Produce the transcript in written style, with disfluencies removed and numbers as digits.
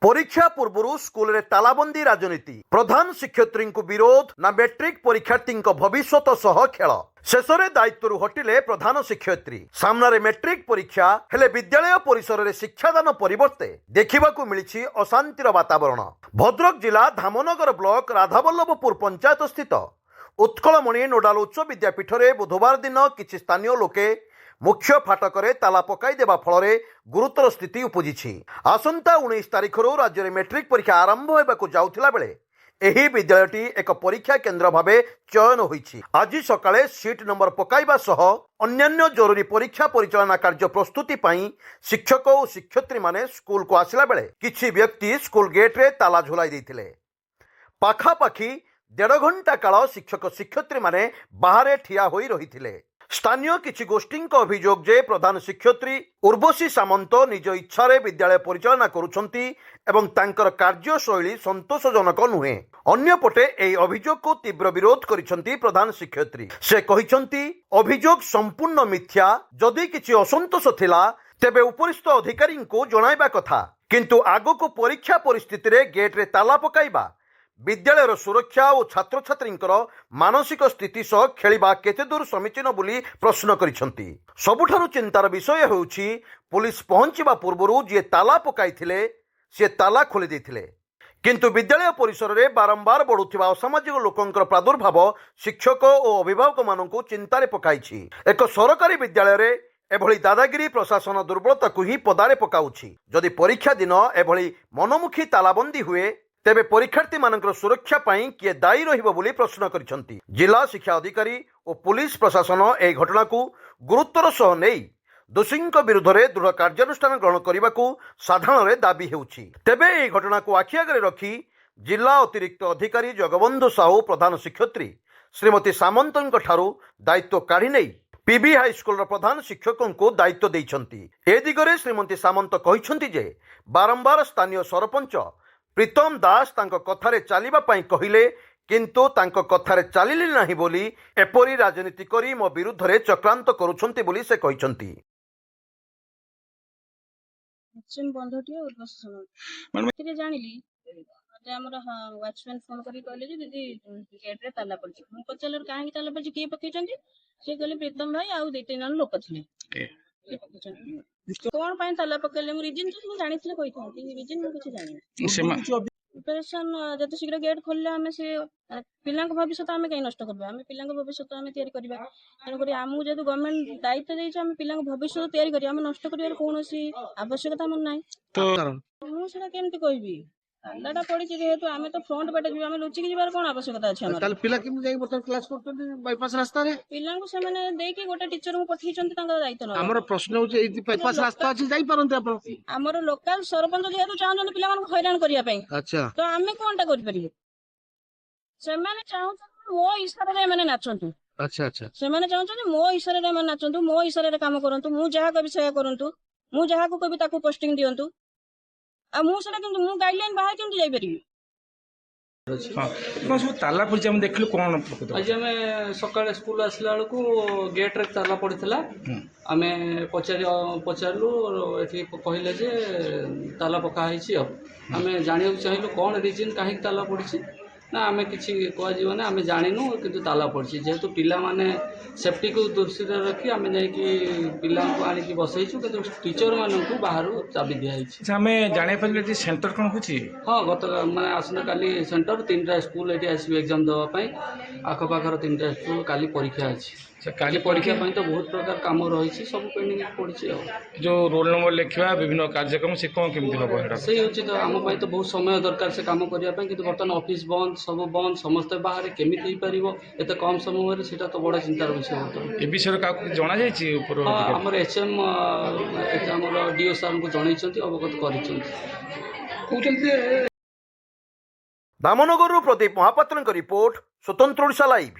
परीक्षा पूर्व स्कूल रे तालाबंदी राजनीति प्रधान शिक्षयित्री विरोध ना मैट्रिक परीक्षार्थी भविष्यत सह खेल शेष में दायित्व हटिले प्रधान शिक्षयित्री सामने मैट्रिक परीक्षा हेले विद्यालय परिसर में शिक्षादान परिवर्ते देखा मिली अशांतिर वातावरण। भद्रक जिला धामनगर ब्लॉक राधावल्लभपुर पंचायत स्थित उत्कलमणि नोडाल उच्च विद्यापीठ में बुधवार दिन किसी स्थानीय लोके मुख्य फाटक ताला पकाई देवा फल गुरुतर स्थिति उपजी। आसंता 19 तारिख राज्य में मैट्रिक परीक्षा आरंभ होगा जाउथिला बेले एही विद्यालयटी एक परीक्षा केन्द्र भावे चयन होईछि। आज सकाळे सीट नंबर पकाइबा सह अन्यान्य जरूरी परीक्षा परिचालना कार्य प्रस्तुति पई शिक्षक और शिक्षयित्री माने स्कूल को आसिला बेले किछि व्यक्ति स्कूल गेट रे ताला झुलाई दैथिले। पाखापाखी 1.5 घंटा काल शिक्षक शिक्षयित्री माने बाहरे ठिया होई रहिथिले। स्थानीय किछि गोष्ठी अभियोग जे प्रधान शिक्षयित्री उर्वशी सामंत निज इच्छा विद्यालय परिचालना करुछंती एवं तांकर कार्यशैली संतोषजनक नुहे। अन्यपटे एही अभियोग को तीव्र विरोध करिसंती प्रधान शिक्षयित्री। से कहिसंती अभियोग संपूर्ण मिथ्या। जदि किछि असंतोष थिला तेबे उपरिस्थ अधिकारी को जणाइबा कथा, किंतु आगको परीक्षा परिस्थिति रे गेट रे ताला पकाइबा विद्यालय सुरक्षा और छात्र छात्री मानसिक स्थिति सह खेलिबा केते दूर समीचीन बोली प्रश्न करिसंती। सबुठारु चिंतार विषय होउछि पुलिस पहुंचीबा पूर्वरु जे ताला पकाइथिले से ताला खोली दैथिले, किंतु विद्यालय परिसर में बारंबार बढ़ुथिबा असामाजिक लोकंकर प्रादुर्भाव शिक्षक और अभिभावक मानकु चिंतारे पकाइछि। एक सरकारी विद्यालय रे एभली दादागिरी प्रशासन दुर्बलता को ही पदारे पकाउछि। जदि परीक्षा दिन एभली मनमुखी तालाबंदी हुए तेबे परीक्षार्थी मानकर सुरक्षा पाई किए दायी रहिबो बोली प्रश्न करिसंती। जिला शिक्षा अधिकारी और पुलिस प्रशासन ए घटना को गुरुत्वर सह नहीं दोषी विरुद्ध में दृढ़ कार्यानुष्ठान ग्रहण करने को साधारण दाबी हेउछि। तेबे ए घटना को आखि आगे रखी जिला अतिरिक्त अधिकारी जगबंधु साहू प्रधान शिक्षयित्री श्रीमती सामंत दायित्व काढ़ी नहीं पीबी हाईस्कूल प्रधान शिक्षकों को दायित्व देइछंती। ए दिगरे श्रीमती सामंत कहिसंती जे बारंबार स्थानीय सरपंच प्रीतम दास तांको कथारे चलिबा पई कहिले, किंतु तांको कथारे चलिले नाही बोली एपरी राजनीति करी मो विरुद्ध रे चक्रांत करूछंती बोली से कहिसंती। पश्चिम बंधुटी मैंने जानिली हमर वॉचमैन फोन करी कहले जे दीदी गेट रे ताला पड़छ। हम पचलर काहे ताला पड़छ के पकेचंती से कहले प्रीतम भाई आउ 2-3 जन लोक थिले कौन पाइन ताला पकेले मु रीजन तो जानि थिले कहि थांती रीजन मु कुछ जानि ऑपरेशन जते शीघ्र गेट खोलले हमें से पिलांक भविष्य हमें कहीं नष्ट करबा हमें पिलांक भविष्य हमें तैयारी करबा तेन करी आमु जेतु गवर्नमेंट दायित्व देइछ हमें पिलांक भविष्य तैयारी करी हमें नष्ट करिवार कोनोसी आवश्यकता मन नाही। तो मु सेटा केमति कहबी तालाटा पड़ी जेहेतु आमे तो फ्रंट बाटे जीवा हमें लुचि के जीवार कोन आवश्यकता अछि हमर। ताले पिला केमि जाई बर्तन क्लास करतन बाईपास रास्ता रे पिलांक से माने देके गोटे टीचर को पठिचंती तांका दायित्व न। हमर प्रश्न होचे एति बाईपास रास्ता अछि जाई परंते आपण हमर लोकल सरपंच जेहेतु चाहन पिला मन हैरान करिया पई। अच्छा तो आमे कोनटा करि परिबे से माने चाहन मो इशारा रे माने नाचंतु। अच्छा अच्छा से माने चाहन मो इशारा रे माने नाचंतु मो इशारा रे काम करंतु मु जहा कबि सेया करंतु मु जहा को कबि ताको पोस्टिंग दियंतु आ मु सेटा किंतु मु गाइडलाइन बाहर किंतु जाई परिबे। हाँ सब ताला पड़ी आम देख कौन आज आम सका स्कूल आसला बेलू गेट रे ताला पड़ा आम पचारू ये कहले जे ताला पकाई आम जाना चाहिए कौन रिजन कहीं ताला पड़ी ना आम कि कहना आम जानू कि ताला पड़ी जेहेतु पिला माने सेफ्टी को दृष्टि रखी आम जा पिला आनिक बसईचु कि टीचर मानू बाहर चाबी दिखाई आम जाना सेंटर कौन हो। हाँ गत मैं आसना काली सेंटर 3टा स्कूल ये आसवे एग्जाम देवाई आखपाखर 3टा स्कूल काली परीक्षा अच्छी काली परीक्षा तो बहुत प्रकार कम रही सब पेंडिंग पड़ी जो रोल नंबर लिखा विभिन्न कार्यक्रम से कौन केमती हम से हूँ तो आम तो बहुत समय दरकार से कम करने कि बर्तमान ऑफिस बंद सब बंद समस्ते बाहर केमी हो पार एत कम समय से तो बड़ा चिंतार विषय ए विषय का जना आमर एचएम आम डीओ सार को जन अवगत कर। धामनगर प्रदीप महापात्र रिपोर्ट स्वतंत्र ओडिशा लाइव।